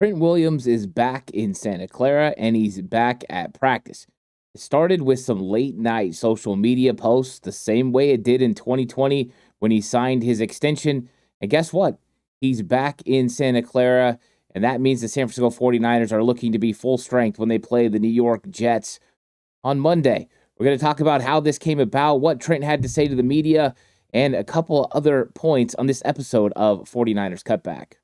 Trent Williams is back in Santa Clara and he's back at practice. It started with some late night social media posts, the same way it did in 2020 when he signed his extension. And guess what? He's back in Santa Clara, and that means the San Francisco 49ers are looking to be full strength when they play the New York Jets on Monday. We're going to talk about how this came about, what Trent had to say to the media, and a couple other points on this episode of 49ers Cutback.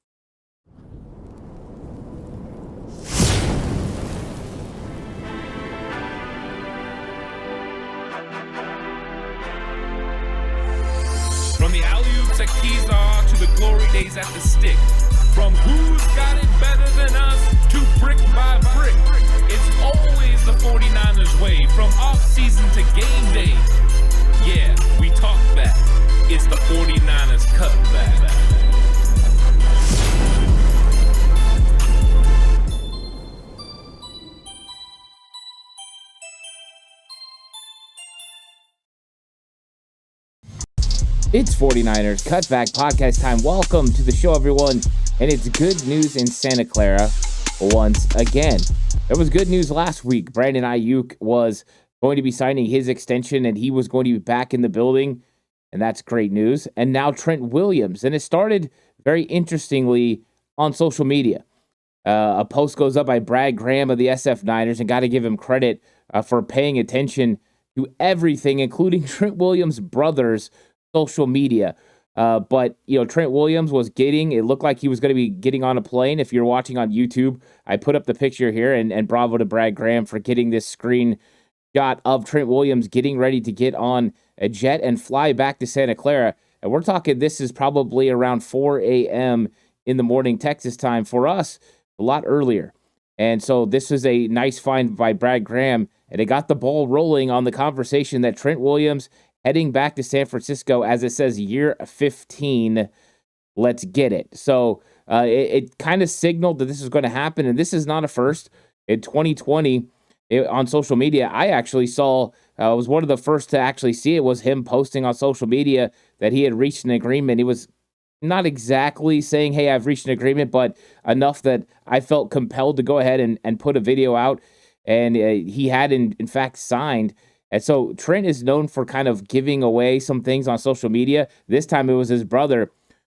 From the alley-oops at Kezar to the glory days at the stick. From who's got it better than us to brick by brick. It's always the 49ers way, from off-season to game day. Yeah, we talk back. It's the 49ers Cutback. It's 49ers Cutback podcast time. Welcome to the show, everyone. And it's good news in Santa Clara once again. There was good news last week. Brandon Ayuk was going to be signing his extension and he was going to be back in the building. And that's great news. And now Trent Williams. And it started very interestingly on social media. A post goes up by Brad Graham of the SF Niners, and got to give him credit for paying attention to everything, including Trent Williams' brothers' social media. But, Trent Williams it looked like he was going to be getting on a plane. If you're watching on YouTube, I put up the picture here, and bravo to Brad Graham for getting this screen shot of Trent Williams getting ready to get on a jet and fly back to Santa Clara. And we're talking, this is probably around 4 a.m. in the morning, Texas time. For us, a lot earlier. And so this was a nice find by Brad Graham, and it got the ball rolling on the conversation that Trent Williams heading back to San Francisco, as it says, year 15. Let's get it. So it kind of signaled that this is going to happen, and this is not a first. In 2020, on social media, I actually saw, was one of the first to actually see it, was him posting on social media that he had reached an agreement. He was not exactly saying, hey, I've reached an agreement, but enough that I felt compelled to go ahead and put a video out, and he had, in fact, signed. And so Trent is known for kind of giving away some things on social media. This time it was his brother,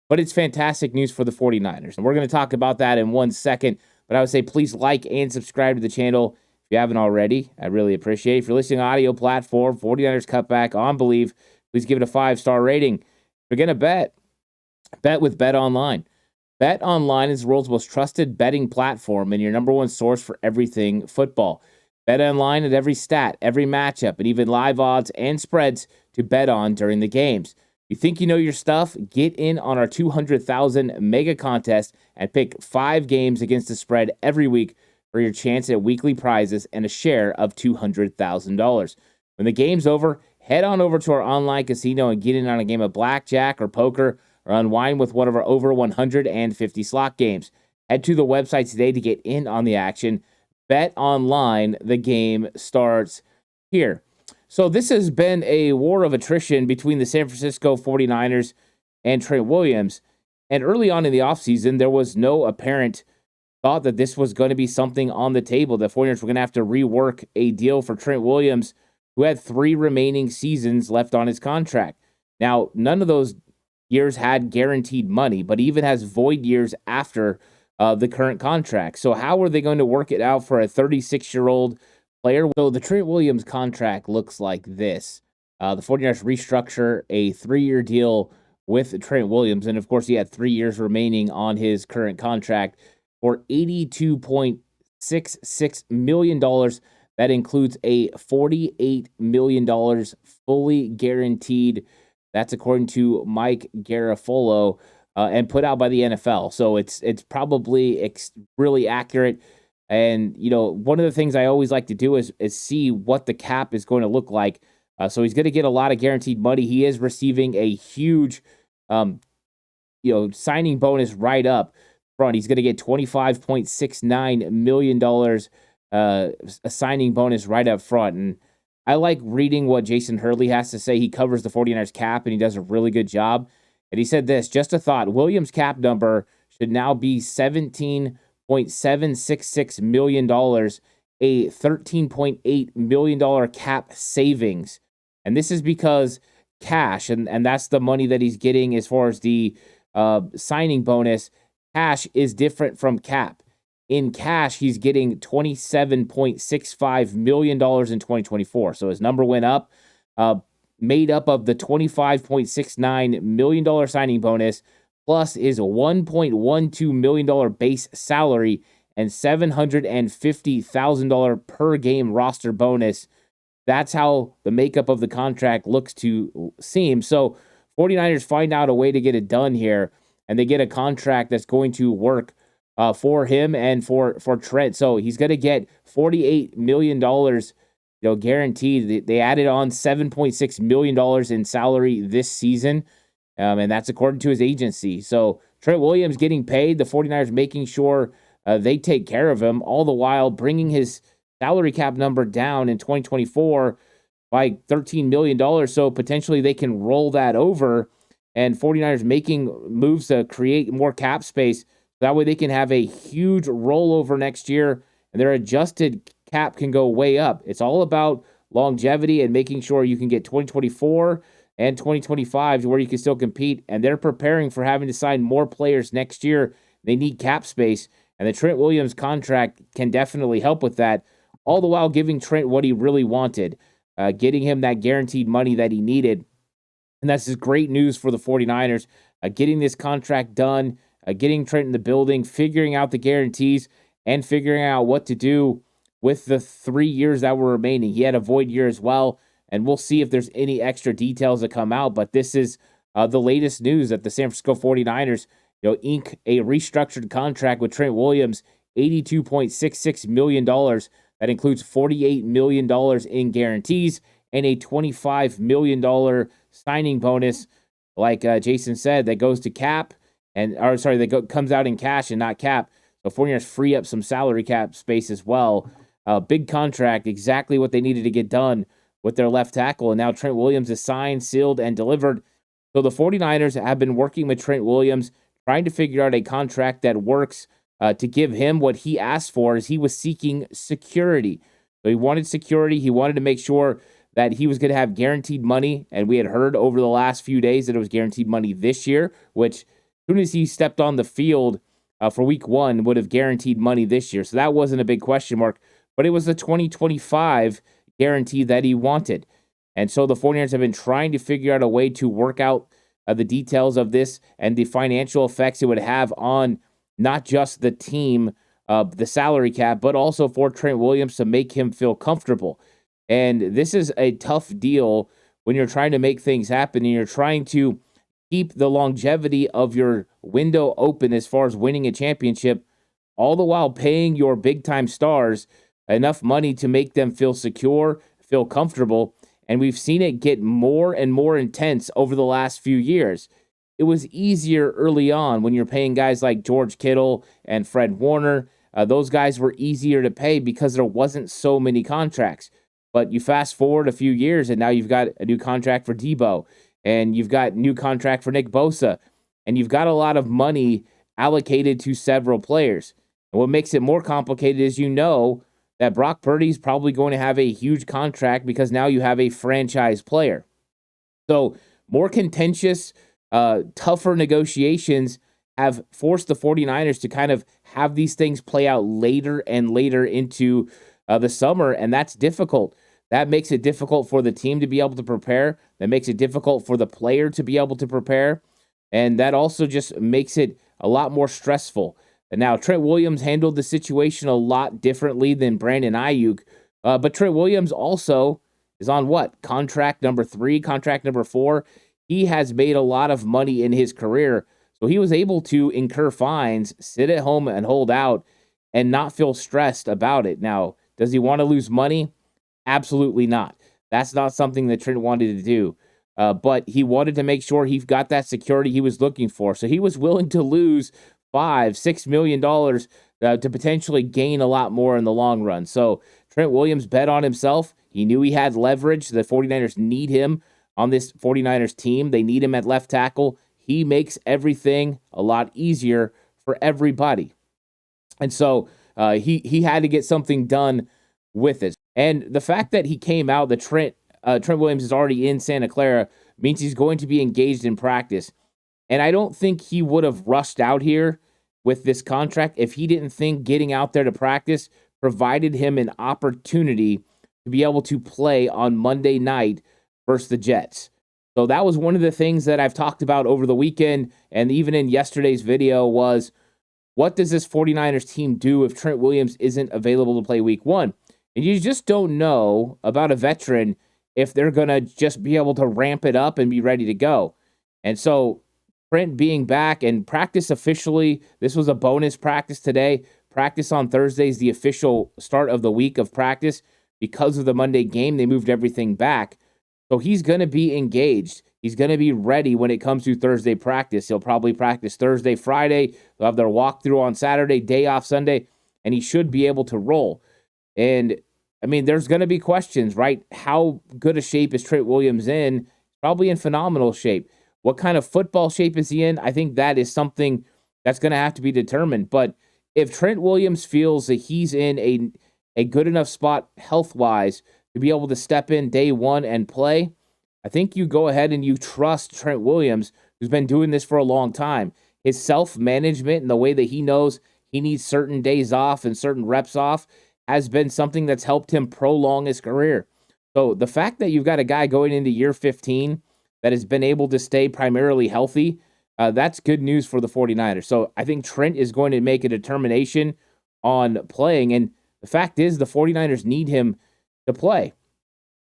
but it's fantastic news for the 49ers. And we're going to talk about that in 1 second. But I would say please like and subscribe to the channel if you haven't already. I really appreciate it. If you're listening on audio platform, 49ers Cutback on Believe, please give it a 5-star rating. If you're going to bet with Bet Online. Bet Online is the world's most trusted betting platform and your number one source for everything football. Bet online at every stat, every matchup, and even live odds and spreads to bet on during the games. You think you know your stuff? Get in on our 200,000 mega contest and pick 5 games against the spread every week for your chance at weekly prizes and a share of $200,000. When the game's over, head on over to our online casino and get in on a game of blackjack or poker, or unwind with one of our over 150 slot games. Head to the website today to get in on the action. Bet Online, the game starts here. So this has been a war of attrition between the San Francisco 49ers and Trent Williams. And early on in the offseason, there was no apparent thought that this was going to be something on the table. The 49ers were going to have to rework a deal for Trent Williams, who had 3 remaining seasons left on his contract. Now, none of those years had guaranteed money, but even has void years after the current contract. So how are they going to work it out for a 36-year-old player? So the Trent Williams contract looks like this. The 49ers restructure a 3-year deal with Trent Williams. And of course, he had 3 years remaining on his current contract for $82.66 million. That includes a $48 million fully guaranteed. That's according to Mike Garafolo. And put out by the NFL. So it's probably really accurate. And, one of the things I always like to do is see what the cap is going to look like. So he's going to get a lot of guaranteed money. He is receiving a huge, signing bonus right up front. He's going to get $25.69 million a signing bonus right up front. And I like reading what Jason Hurley has to say. He covers the 49ers cap, and he does a really good job. And he said this, just a thought, Williams' cap number should now be $13.766 million, a $13.8 million cap savings. And this is because cash, and that's the money that he's getting as far as the signing bonus. Cash is different from cap. In cash, he's getting $27.65 million in 2024. So his number went up, made up of the $25.69 million signing bonus, plus his $1.12 million base salary and $750,000 per game roster bonus. That's how the makeup of the contract looks to seem. So 49ers find out a way to get it done here, and they get a contract that's going to work for him and for Trent. So he's going to get $48 million, guaranteed. They added on $7.6 million in salary this season, and that's according to his agency. So Trent Williams getting paid, the 49ers making sure they take care of him, all the while bringing his salary cap number down in 2024 by $13 million. So potentially they can roll that over, and 49ers making moves to create more cap space. That way they can have a huge rollover next year, and their adjusted cap can go way up. It's all about longevity and making sure you can get 2024 and 2025 to where you can still compete, and they're preparing for having to sign more players next year. They need cap space, and the Trent Williams contract can definitely help with that, all the while giving Trent what he really wanted, getting him that guaranteed money that he needed. And that's just great news for the 49ers, getting this contract done, getting Trent in the building, figuring out the guarantees, and figuring out what to do with the 3 years that were remaining. He had a void year as well, and we'll see if there's any extra details that come out. But this is the latest news that the San Francisco 49ers, ink a restructured contract with Trent Williams, $82.66 million. That includes $48 million in guarantees and a $25 million signing bonus, like Jason said, that goes to cap. Comes out in cash and not cap. So 49ers free up some salary cap space as well. Big contract, exactly what they needed to get done with their left tackle. And now Trent Williams is signed, sealed, and delivered. So the 49ers have been working with Trent Williams, trying to figure out a contract that works to give him what he asked for, as he was seeking security. So he wanted security. He wanted to make sure that he was going to have guaranteed money. And we had heard over the last few days that it was guaranteed money this year, which as soon as he stepped on the field for week 1, would have guaranteed money this year. So that wasn't a big question mark, but it was the 2025 guarantee that he wanted. And so the 49ers have been trying to figure out a way to work out the details of this and the financial effects it would have on not just the team, the salary cap, but also for Trent Williams to make him feel comfortable. And this is a tough deal when you're trying to make things happen and you're trying to keep the longevity of your window open as far as winning a championship, all the while paying your big-time stars enough money to make them feel secure, feel comfortable. And we've seen it get more and more intense over the last few years. It was easier early on when you're paying guys like George Kittle and Fred Warner. Those guys were easier to pay because there wasn't so many contracts. But you fast forward a few years, and now you've got a new contract for Debo, and you've got new contract for Nick Bosa, and you've got a lot of money allocated to several players. And what makes it more complicated is that Brock Purdy's probably going to have a huge contract because now you have a franchise player. So more contentious, tougher negotiations have forced the 49ers to kind of have these things play out later and later into the summer, and that's difficult. That makes it difficult for the team to be able to prepare. That makes it difficult for the player to be able to prepare. And that also just makes it a lot more stressful. And now Trent Williams handled the situation a lot differently than Brandon Ayuk. But Trent Williams also is on contract number 3, contract number 4. He has made a lot of money in his career. So he was able to incur fines, sit at home and hold out, and not feel stressed about it. Now, does he want to lose money? Absolutely not. That's not something that Trent wanted to do. But he wanted to make sure he got that security he was looking for. So he was willing to lose $5-6 million to potentially gain a lot more in the long run. So Trent Williams bet on himself. He knew he had leverage. The 49ers need him on this 49ers team. They need him at left tackle. He makes everything a lot easier for everybody. And so he had to get something done with it. And the fact that he came out, that Trent Williams is already in Santa Clara, means he's going to be engaged in practice. And I don't think he would have rushed out here with this contract if he didn't think getting out there to practice provided him an opportunity to be able to play on Monday night versus the Jets. So that was one of the things that I've talked about over the weekend and even in yesterday's video was, what does this 49ers team do if Trent Williams isn't available to play week one? And you just don't know about a veteran if they're going to just be able to ramp it up and be ready to go. And so Trent being back and practice officially, this was a bonus practice today. Practice on Thursday is the official start of the week of practice. Because of the Monday game, they moved everything back. So he's going to be engaged. He's going to be ready when it comes to Thursday practice. He'll probably practice Thursday, Friday. They'll have their walkthrough on Saturday, day off Sunday, and he should be able to roll. And, I mean, there's going to be questions, right? How good a shape is Trent Williams in? Probably in phenomenal shape. What kind of football shape is he in? I think that is something that's going to have to be determined. But if Trent Williams feels that he's in a good enough spot health-wise to be able to step in day one and play, I think you go ahead and you trust Trent Williams, who's been doing this for a long time. His self-management and the way that he knows he needs certain days off and certain reps off has been something that's helped him prolong his career. So the fact that you've got a guy going into year 15 that has been able to stay primarily healthy, that's good news for the 49ers. So I think Trent is going to make a determination on playing. And the fact is the 49ers need him to play.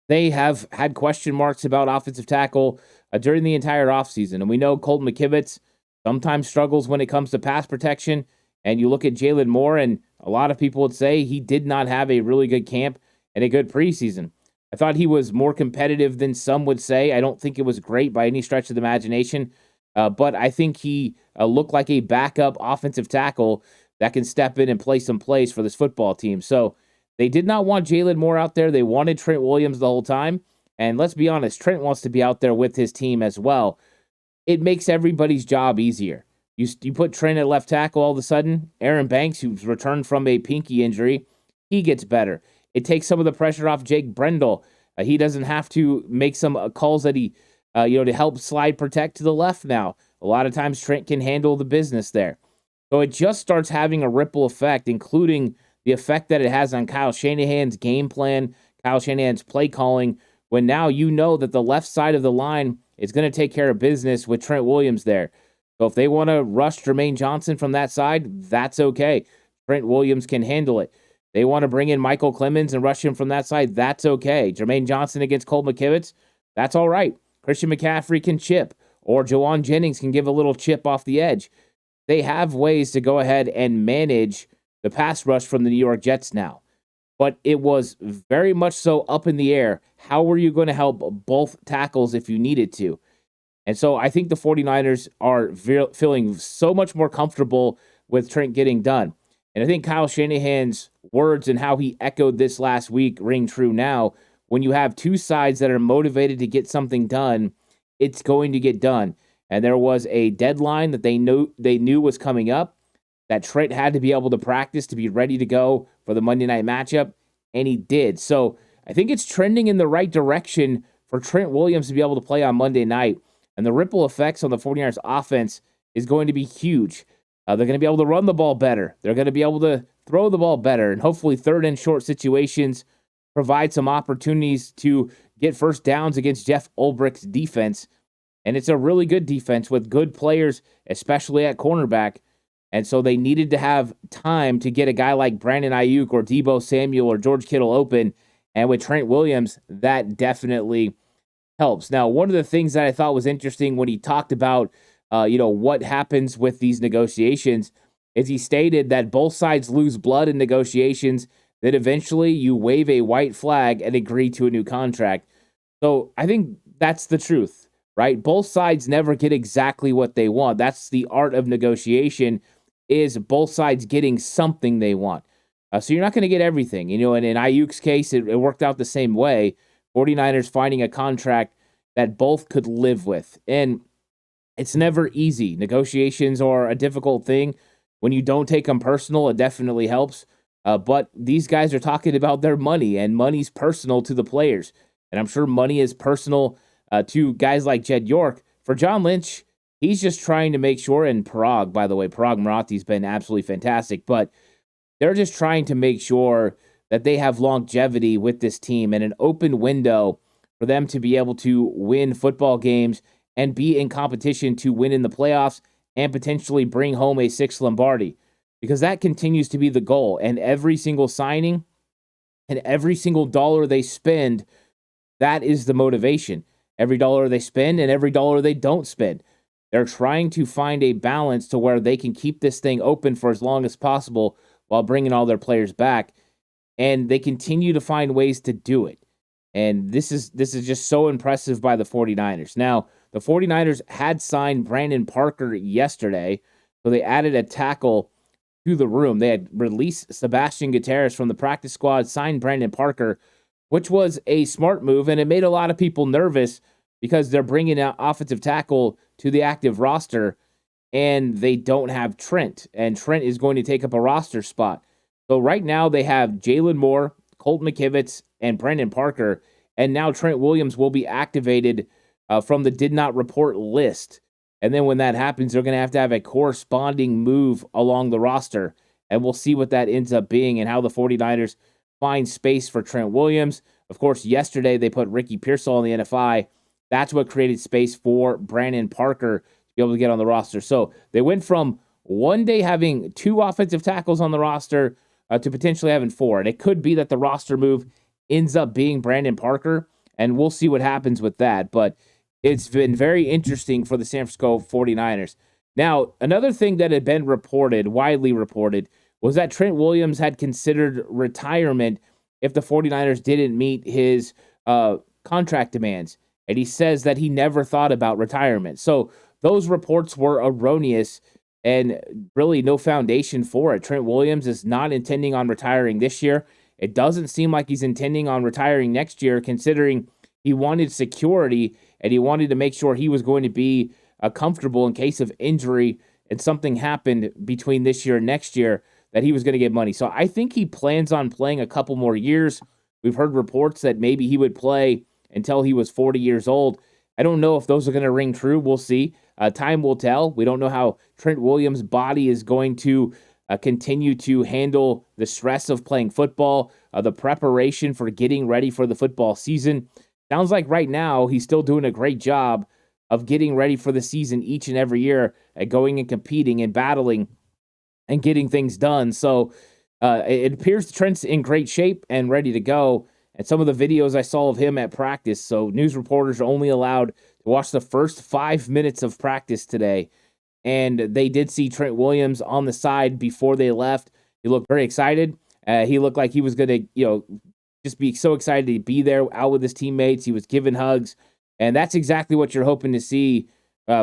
They have had question marks about offensive tackle during the entire offseason. And we know Colton McKivitz sometimes struggles when it comes to pass protection. And you look at Jalen Moore, and a lot of people would say he did not have a really good camp and a good preseason. I thought he was more competitive than some would say. I don't think it was great by any stretch of the imagination. But I think he looked like a backup offensive tackle that can step in and play some plays for this football team. So they did not want Jalen Moore out there. They wanted Trent Williams the whole time. And let's be honest, Trent wants to be out there with his team as well. It makes everybody's job easier. You put Trent at left tackle, all of a sudden, Aaron Banks, who's returned from a pinky injury, he gets better. It takes some of the pressure off Jake Brendel. He doesn't have to make some calls that he, to help slide protect to the left now. A lot of times Trent can handle the business there. So it just starts having a ripple effect, including the effect that it has on Kyle Shanahan's game plan, Kyle Shanahan's play calling, when now you know that the left side of the line is going to take care of business with Trent Williams there. So if they want to rush Jermaine Johnson from that side, that's okay. Trent Williams can handle it. They want to bring in Michael Clemens and rush him from that side, that's okay. Jermaine Johnson against Colt McKivitz, that's all right. Christian McCaffrey can chip, or Jawan Jennings can give a little chip off the edge. They have ways to go ahead and manage the pass rush from the New York Jets now. But it was very much so up in the air. How were you going to help both tackles if you needed to? And so I think the 49ers are feeling so much more comfortable with Trent getting done. And I think Kyle Shanahan's words and how he echoed this last week ring true now. When you have two sides that are motivated to get something done, it's going to get done. And there was a deadline that they knew was coming up, that Trent had to be able to practice to be ready to go for the Monday night matchup, and he did. So I think it's trending in the right direction for Trent Williams to be able to play on Monday night. And the ripple effects on the 49ers offense is going to be huge. They're going to be able to run the ball better. They're going to be able to throw the ball better. And hopefully third and short situations provide some opportunities to get first downs against Jeff Ulbricht's defense. And it's a really good defense with good players, especially at cornerback. And so they needed to have time to get a guy like Brandon Ayuk or Deebo Samuel or George Kittle open. And with Trent Williams, that definitely helps. Now, one of the things that I thought was interesting when he talked about, what happens with these negotiations is he stated that both sides lose blood in negotiations, that eventually you wave a white flag and agree to a new contract. So I think that's the truth, right? Both sides never get exactly what they want. That's the art of negotiation, is both sides getting something they want. So you're not going to get everything. And in Ayuk's case, it worked out the same way. 49ers finding a contract that both could live with. And it's never easy. Negotiations are a difficult thing, when you don't take them personal, it definitely helps. But these guys are talking about their money, and money's personal to the players. And I'm sure money is personal to guys like Jed York. For John Lynch, he's just trying to make sure, and Parag, by the way, Parag Marathi's been absolutely fantastic, but they're just trying to make sure that they have longevity with this team and an open window for them to be able to win football games and be in competition to win in the playoffs and potentially bring home a sixth Lombardi, because that continues to be the goal. And every single signing and every single dollar they spend, that is the motivation. Every dollar they spend and every dollar they don't spend. They're trying to find a balance to where they can keep this thing open for as long as possible while bringing all their players back. And they continue to find ways to do it. And this is just so impressive by the 49ers. Now, the 49ers had signed Brandon Parker yesterday, so they added a tackle to the room. They had released Sebastian Gutierrez from the practice squad, signed Brandon Parker, which was a smart move, and it made a lot of people nervous because they're bringing out offensive tackle to the active roster, and they don't have Trent, and Trent is going to take up a roster spot. So right now they have Jalen Moore, Colt McKivitz, and Brandon Parker, and now Trent Williams will be activated from the did not report list. And then when that happens, they're going to have a corresponding move along the roster, and we'll see what that ends up being and how the 49ers find space for Trent Williams. Of course, yesterday they put Ricky Pearsall on the NFI. That's what created space for Brandon Parker to be able to get on the roster. So they went from one day having 2 offensive tackles on the roster to potentially having 4. And it could be that the roster move ends up being Brandon Parker, and we'll see what happens with that. But it's been very interesting for the San Francisco 49ers. Now, another thing that had been reported, widely reported, was that Trent Williams had considered retirement if the 49ers didn't meet his contract demands. And he says that he never thought about retirement. So those reports were erroneous and really no foundation for it. Trent Williams is not intending on retiring this year. It doesn't seem like he's intending on retiring next year, considering he wanted security and he wanted to make sure he was going to be comfortable in case of injury and something happened between this year and next year, that he was going to get money. So I think he plans on playing a couple more years. We've heard reports that maybe he would play until he was 40 years old. I don't know if those are going to ring true. We'll see. Time will tell. We don't know how Trent Williams' body is going to continue to handle the stress of playing football, the preparation for getting ready for the football season. Sounds like right now he's still doing a great job of getting ready for the season each and every year, going and competing and battling and getting things done. So it appears Trent's in great shape and ready to go. And some of the videos I saw of him at practice, so news reporters are only allowed to watch the first 5 minutes of practice today. And they did see Trent Williams on the side before they left. He looked very excited. He looked like he was going to, just be so excited to be there out with his teammates. He was giving hugs. And that's exactly what you're hoping to see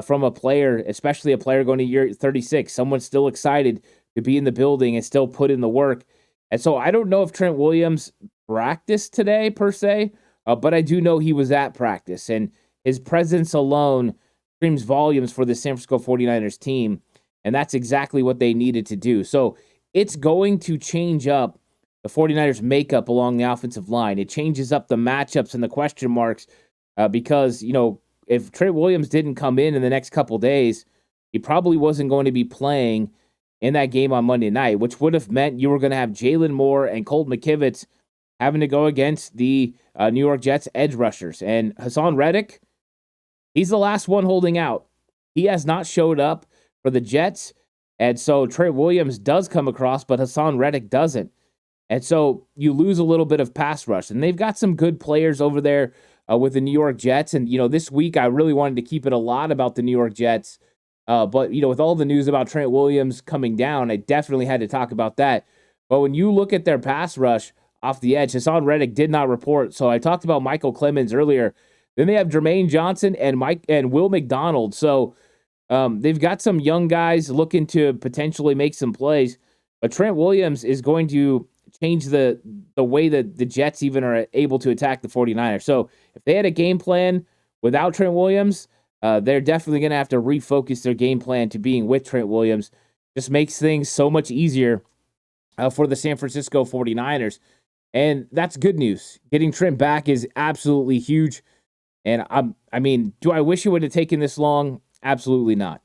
from a player, especially a player going to year 36. Someone still excited to be in the building and still put in the work. And so I don't know if Trent Williams practiced today per se, but I do know he was at practice. And his presence alone screams volumes for the San Francisco 49ers team. And that's exactly what they needed to do. So it's going to change up the 49ers makeup along the offensive line. It changes up the matchups and the question marks because, if Trent Williams didn't come in the next couple days, he probably wasn't going to be playing in that game on Monday night, which would have meant you were going to have Jalen Moore and Colt McKivitz having to go against the New York Jets edge rushers. And Hassan Reddick, he's the last one holding out. He has not showed up for the Jets. And so Trent Williams does come across, but Hassan Reddick doesn't. And so you lose a little bit of pass rush. And they've got some good players over there with the New York Jets. And, this week I really wanted to keep it a lot about the New York Jets. But, with all the news about Trent Williams coming down, I definitely had to talk about that. But when you look at their pass rush off the edge, Hassan Reddick did not report. So I talked about Michael Clemens earlier. Then they have Jermaine Johnson and Will McDonald. So they've got some young guys looking to potentially make some plays. But Trent Williams is going to change the way that the Jets even are able to attack the 49ers. So if they had a game plan without Trent Williams, they're definitely going to have to refocus their game plan to being with Trent Williams. just makes things so much easier for the San Francisco 49ers. And that's good news. Getting Trent back is absolutely huge. And I mean, do I wish it would have taken this long? Absolutely not.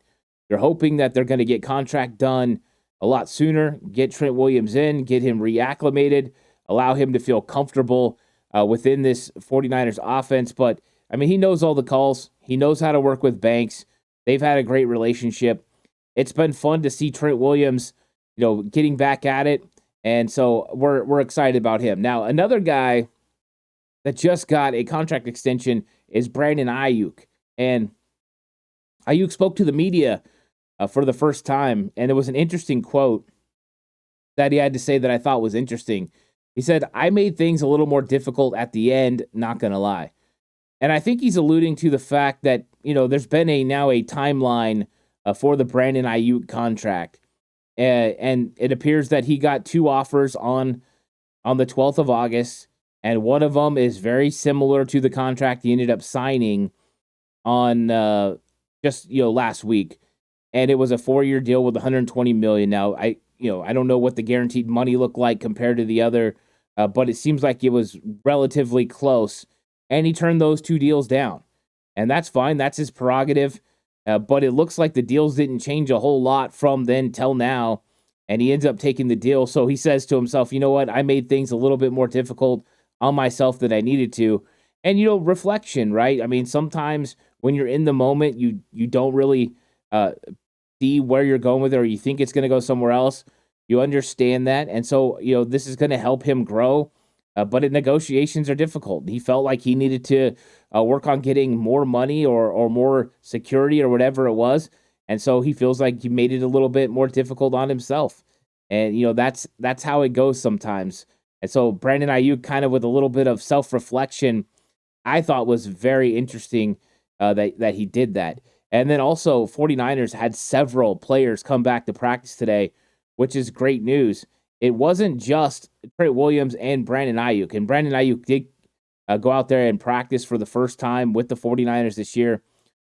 You're hoping that they're going to get contract done a lot sooner, get Trent Williams in, get him reacclimated, allow him to feel comfortable within this 49ers offense. But, I mean, he knows all the calls. He knows how to work with Banks. They've had a great relationship. It's been fun to see Trent Williams, getting back at it. And so we're excited about him. Now, another guy that just got a contract extension is Brandon Ayuk. And Ayuk spoke to the media for the first time, and it was an interesting quote that he had to say that I thought was interesting. He said, "I made things a little more difficult at the end, not going to lie." And I think he's alluding to the fact that, there's been now a timeline for the Brandon Ayuk contract. And it appears that he got 2 offers on the 12th of August, and one of them is very similar to the contract he ended up signing on just last week, and it was a 4-year deal with $120 million. Now I don't know what the guaranteed money looked like compared to the other, but it seems like it was relatively close, and he turned those 2 deals down, and that's fine. That's his prerogative. But it looks like the deals didn't change a whole lot from then till now, and he ends up taking the deal. So he says to himself, you know what? I made things a little bit more difficult on myself than I needed to. And, reflection, right? I mean, sometimes when you're in the moment, you don't really see where you're going with it, or you think it's going to go somewhere else. You understand that. And so, this is going to help him grow. But negotiations are difficult. He felt like he needed to work on getting more money or more security or whatever it was. And so he feels like he made it a little bit more difficult on himself. And, that's how it goes sometimes. And so Brandon Ayuk, kind of with a little bit of self-reflection, I thought was very interesting that he did that. And then also 49ers had several players come back to practice today, which is great news. It wasn't just Trent Williams and Brandon Ayuk. And Brandon Ayuk did go out there and practice for the first time with the 49ers this year,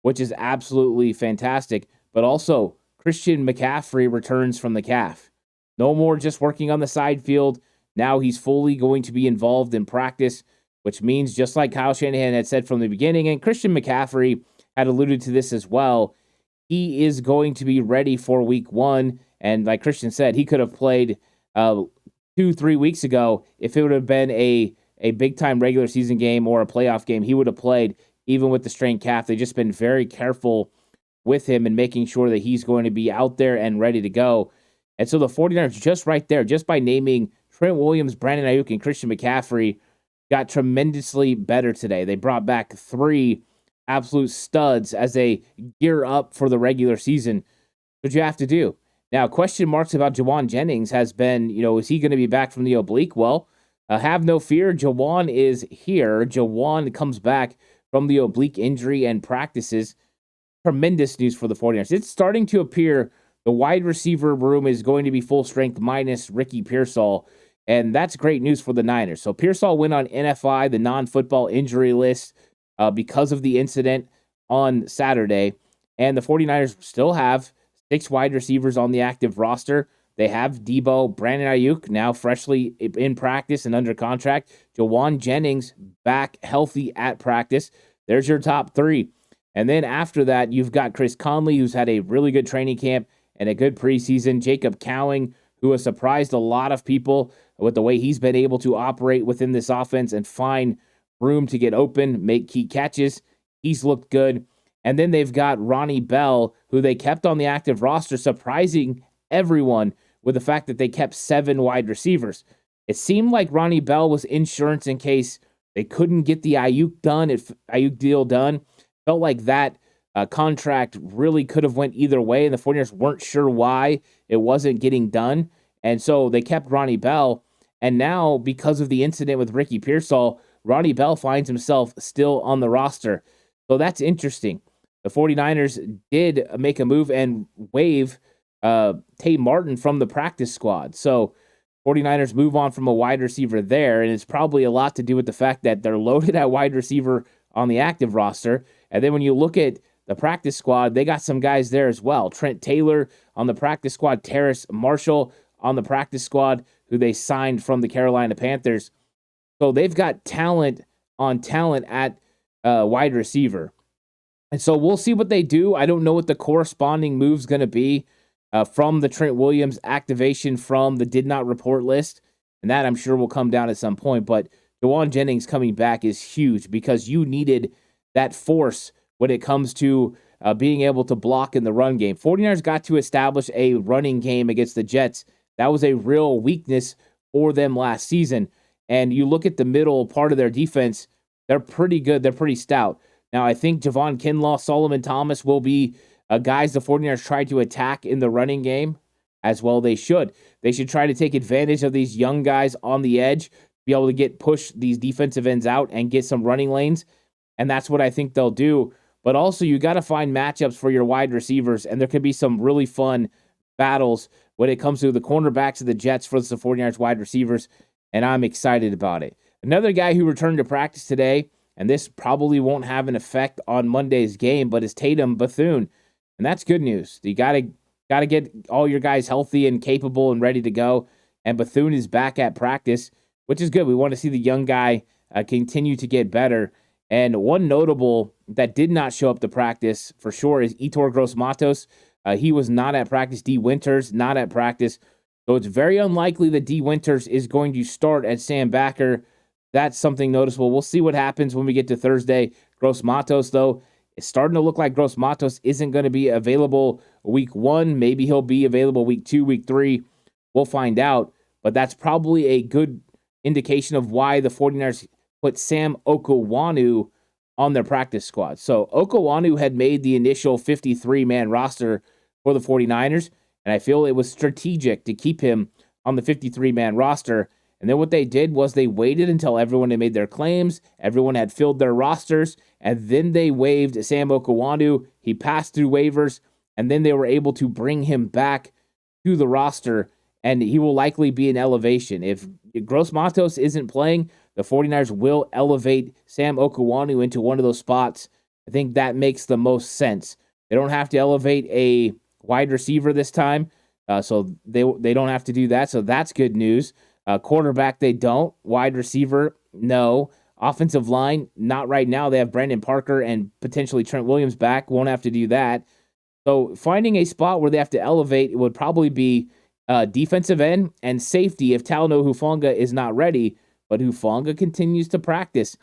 which is absolutely fantastic. But also, Christian McCaffrey returns from the calf. No more just working on the side field. Now he's fully going to be involved in practice, which means, just like Kyle Shanahan had said from the beginning, and Christian McCaffrey had alluded to this as well, he is going to be ready for week 1. And like Christian said, he could have played 2-3 weeks ago. If it would have been a big-time regular season game or a playoff game, he would have played even with the strained calf. They've just been very careful with him and making sure that he's going to be out there and ready to go. And so the 49ers, just right there, just by naming Trent Williams, Brandon Ayuk, and Christian McCaffrey, got tremendously better today. They brought back 3 absolute studs as they gear up for the regular season. What you have to do. Now, question marks about Jawan Jennings has been, is he going to be back from the oblique? Well, have no fear. Jawan is here. Jawan comes back from the oblique injury and practices. Tremendous news for the 49ers. It's starting to appear the wide receiver room is going to be full strength minus Ricky Pearsall, and that's great news for the Niners. So Pearsall went on NFI, the non-football injury list, because of the incident on Saturday, and the 49ers still have 6 wide receivers on the active roster. They have Debo, Brandon Ayuk, now freshly in practice and under contract. Jawan Jennings back healthy at practice. There's your top 3. And then after that, you've got Chris Conley, who's had a really good training camp and a good preseason. Jacob Cowing, who has surprised a lot of people with the way he's been able to operate within this offense and find room to get open, make key catches. He's looked good. And then they've got Ronnie Bell, who they kept on the active roster, surprising everyone with the fact that they kept 7 wide receivers. It seemed like Ronnie Bell was insurance in case they couldn't get the Ayuk deal done. Felt like that contract really could have went either way, and the 49ers weren't sure why it wasn't getting done. And so they kept Ronnie Bell. And now, because of the incident with Ricky Pearsall, Ronnie Bell finds himself still on the roster. So that's interesting. The 49ers did make a move and waive Tay Martin from the practice squad. So 49ers move on from a wide receiver there, and it's probably a lot to do with the fact that they're loaded at wide receiver on the active roster. And then when you look at the practice squad, they got some guys there as well. Trent Taylor on the practice squad, Terrace Marshall on the practice squad, who they signed from the Carolina Panthers. So they've got talent on talent at wide receiver. And so we'll see what they do. I don't know what the corresponding move's going to be from the Trent Williams activation from the did not report list. And that I'm sure will come down at some point. But Jauan Jennings coming back is huge because you needed that force when it comes to being able to block in the run game. 49ers got to establish a running game against the Jets. That was a real weakness for them last season. And you look at the middle part of their defense, they're pretty good. They're pretty stout. Now, I think Javon Kinlaw, Solomon Thomas will be guys the 49ers try to attack in the running game as well. They should. They should try to take advantage of these young guys on the edge, be able to push these defensive ends out and get some running lanes. And that's what I think they'll do. But also, you got to find matchups for your wide receivers, and there could be some really fun battles when it comes to the cornerbacks of the Jets versus the 49ers wide receivers, and I'm excited about it. Another guy who returned to practice today, and this probably won't have an effect on Monday's game, but is Tatum Bethune, and that's good news. You got to get all your guys healthy and capable and ready to go, and Bethune is back at practice, which is good. We want to see the young guy continue to get better. And one notable that did not show up to practice for sure is Yetur Gross-Matos. He was not at practice. D. Winters, not at practice. So it's very unlikely that D. Winters is going to start at Sam Backer. That's something noticeable. We'll see what happens when we get to Thursday. Gross-Matos, though, it's starting to look like Gross-Matos isn't going to be available week 1. Maybe he'll be available week 2, week 3. We'll find out. But that's probably a good indication of why the 49ers put Sam Okawanu on their practice squad. So Okawanu had made the initial 53-man roster for the 49ers, and I feel it was strategic to keep him on the 53-man roster. And then what they did was they waited until everyone had made their claims, everyone had filled their rosters, and then they waived Sam Okawanu. He passed through waivers, and then they were able to bring him back to the roster, and he will likely be an elevation. If Gross-Matos isn't playing, the 49ers will elevate Sam Okawanu into one of those spots. I think that makes the most sense. They don't have to elevate a wide receiver this time, so they don't have to do that, so that's good news. Quarterback, they don't. Wide receiver, no. Offensive line, not right now. They have Brandon Parker and potentially Trent Williams back. Won't have to do that. So finding a spot where they have to elevate, it would probably be defensive end and safety if Talanoa Hufanga is not ready, but Hufanga continues to practice.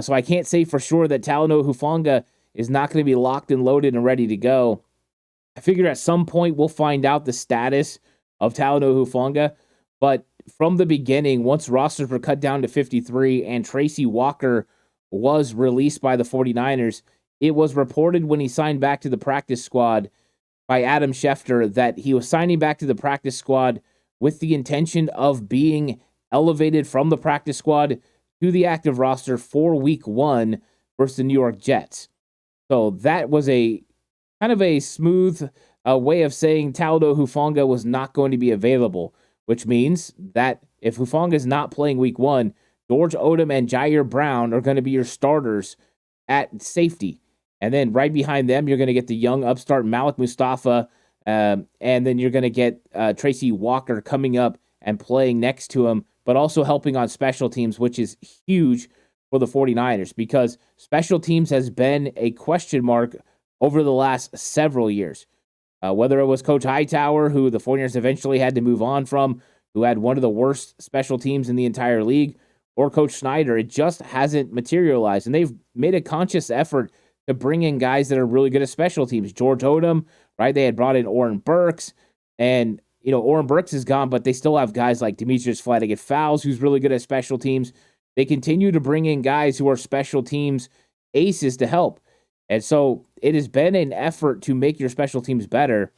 So I can't say for sure that Talanoa Hufanga is not going to be locked and loaded and ready to go. I figure at some point we'll find out the status of Talanoa Hufanga, but from the beginning, once rosters were cut down to 53 and Tracy Walker was released by the 49ers, it was reported when he signed back to the practice squad by Adam Schefter that he was signing back to the practice squad with the intention of being elevated from the practice squad to the active roster for week 1 versus the New York Jets. So that was a kind of a smooth way of saying Talanoa Hufanga was not going to be available, which means that if Hufanga is not playing week 1, George Odom and Jair Brown are going to be your starters at safety. And then right behind them, you're going to get the young upstart Malik Mustafa, and then you're going to get Tracy Walker coming up and playing next to him, but also helping on special teams, which is huge for the 49ers because special teams has been a question mark over the last several years. Whether it was Coach Hightower, who the 49ers eventually had to move on from, who had one of the worst special teams in the entire league, or Coach Snyder, it just hasn't materialized. And they've made a conscious effort to bring in guys that are really good at special teams. George Odom, right? They had brought in Oren Burks, and Oren Burks is gone, but they still have guys like Demetrius Flattaget-Fowles, who's really good at special teams. They continue to bring in guys who are special teams aces to help. And so it has been an effort to make your special teams better.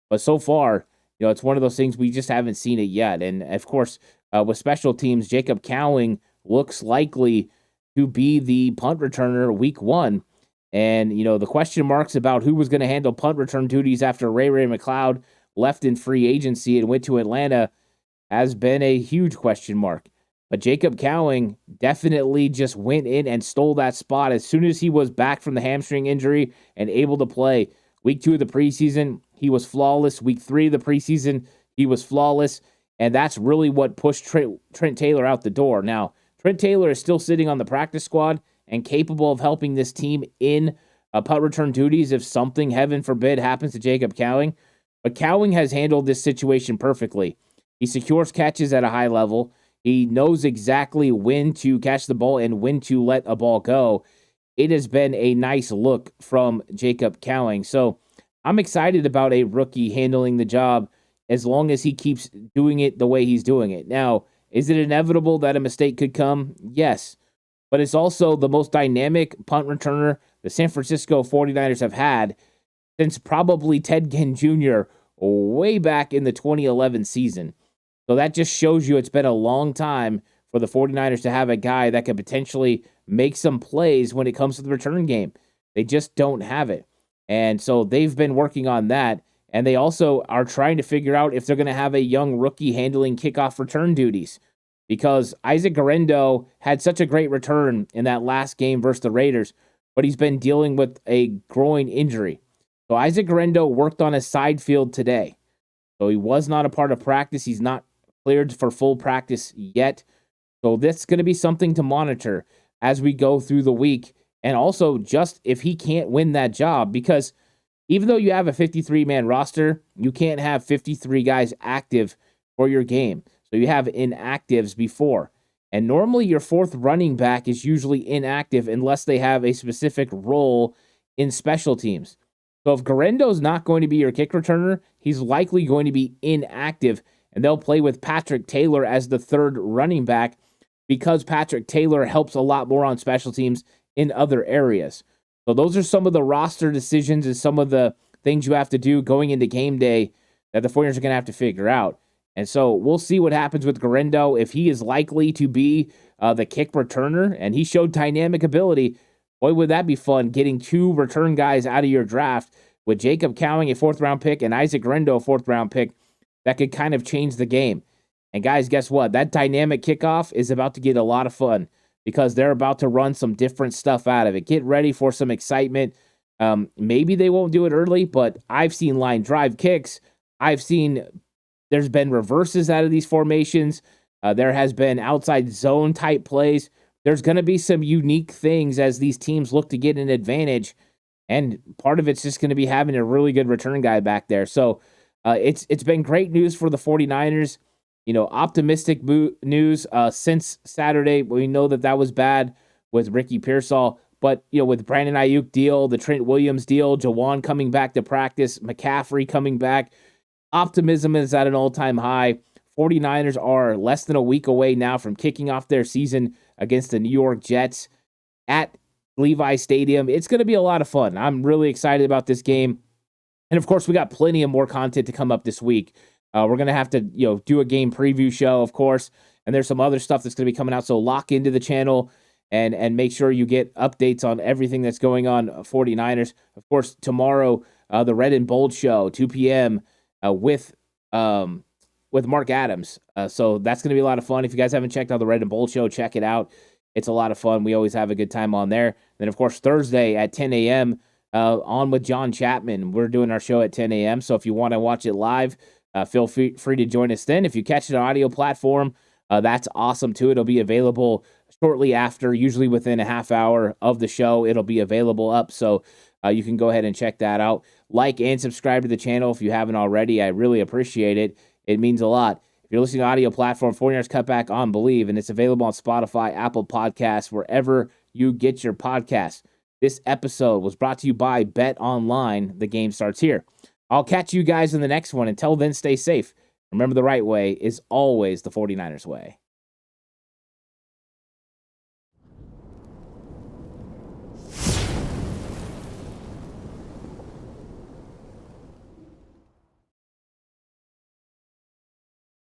But so far, it's one of those things we just haven't seen it yet. And of course, with special teams, Jacob Cowing looks likely to be the punt returner week 1. And, the question marks about who was going to handle punt return duties after Ray McLeod left in free agency and went to Atlanta has been a huge question mark. But Jacob Cowing definitely just went in and stole that spot as soon as he was back from the hamstring injury and able to play. Week 2 of the preseason, he was flawless. Week 3 of the preseason, he was flawless. And that's really what pushed Trent Taylor out the door. Now, Trent Taylor is still sitting on the practice squad and capable of helping this team in punt return duties if something, heaven forbid, happens to Jacob Cowing. But Cowing has handled this situation perfectly. He secures catches at a high level. He knows exactly when to catch the ball and when to let a ball go. It has been a nice look from Jacob Cowing. So I'm excited about a rookie handling the job as long as he keeps doing it the way he's doing it. Now, is it inevitable that a mistake could come? Yes. But it's also the most dynamic punt returner the San Francisco 49ers have had since probably Ted Ginn Jr. way back in the 2011 season. So that just shows you it's been a long time for the 49ers to have a guy that could potentially make some plays when it comes to the return game. They just don't have it. And so they've been working on that. And they also are trying to figure out if they're going to have a young rookie handling kickoff return duties. Because Isaac Guerendo had such a great return in that last game versus the Raiders, but he's been dealing with a groin injury. So Isaac Guerendo worked on his side field today. So he was not a part of practice. He's not cleared for full practice yet. So that's going to be something to monitor as we go through the week. And also just if he can't win that job, because even though you have a 53-man roster, you can't have 53 guys active for your game. So you have inactives before. And normally your fourth running back is usually inactive unless they have a specific role in special teams. So if Guerendo's not going to be your kick returner, he's likely going to be inactive, and they'll play with Patrick Taylor as the third running back because Patrick Taylor helps a lot more on special teams in other areas. So those are some of the roster decisions and some of the things you have to do going into game day that the 49ers are going to have to figure out. And so we'll see what happens with Guerendo. If he is likely to be the kick returner, and he showed dynamic ability, boy, would that be fun, getting 2 return guys out of your draft with Jacob Cowing, a 4th-round pick, and Isaac Guerendo, a 4th-round pick. That could kind of change the game. And guys, guess what? That dynamic kickoff is about to get a lot of fun because they're about to run some different stuff out of it. Get ready for some excitement. Maybe they won't do it early, but I've seen line drive kicks. There's been reverses out of these formations. There has been outside zone type plays. There's going to be some unique things as these teams look to get an advantage. And part of it's just going to be having a really good return guy back there. So it's been great news for the 49ers. Optimistic news since Saturday. We know that was bad with Ricky Pearsall. But, with Brandon Ayuk deal, the Trent Williams deal, Jawan coming back to practice, McCaffrey coming back, optimism is at an all-time high. 49ers are less than a week away now from kicking off their season against the New York Jets at Levi Stadium. It's going to be a lot of fun. I'm really excited about this game. And, of course, we got plenty of more content to come up this week. We're going to have to, do a game preview show, of course, and there's some other stuff that's going to be coming out. So lock into the channel and make sure you get updates on everything that's going on 49ers. Of course, tomorrow, the Red and Bold Show, 2 p.m., with Mark Adams. So that's going to be a lot of fun. If you guys haven't checked out the Red and Bold Show, check it out. It's a lot of fun. We always have a good time on there. Then, of course, Thursday at 10 a.m., on with John Chapman. We're doing our show at 10 a.m., so if you want to watch it live, feel free to join us then. If you catch it on audio platform, that's awesome too. It'll be available shortly after, usually within a half hour of the show. It'll be available up, so you can go ahead and check that out. Like and subscribe to the channel if you haven't already. I really appreciate it. It means a lot. If you're listening to audio platform, 49ers Cutback on Believe, and it's available on Spotify, Apple Podcasts, wherever you get your podcasts. This episode was brought to you by Bet Online. The game starts here. I'll catch you guys in the next one. Until then, stay safe. Remember, the right way is always the 49ers way.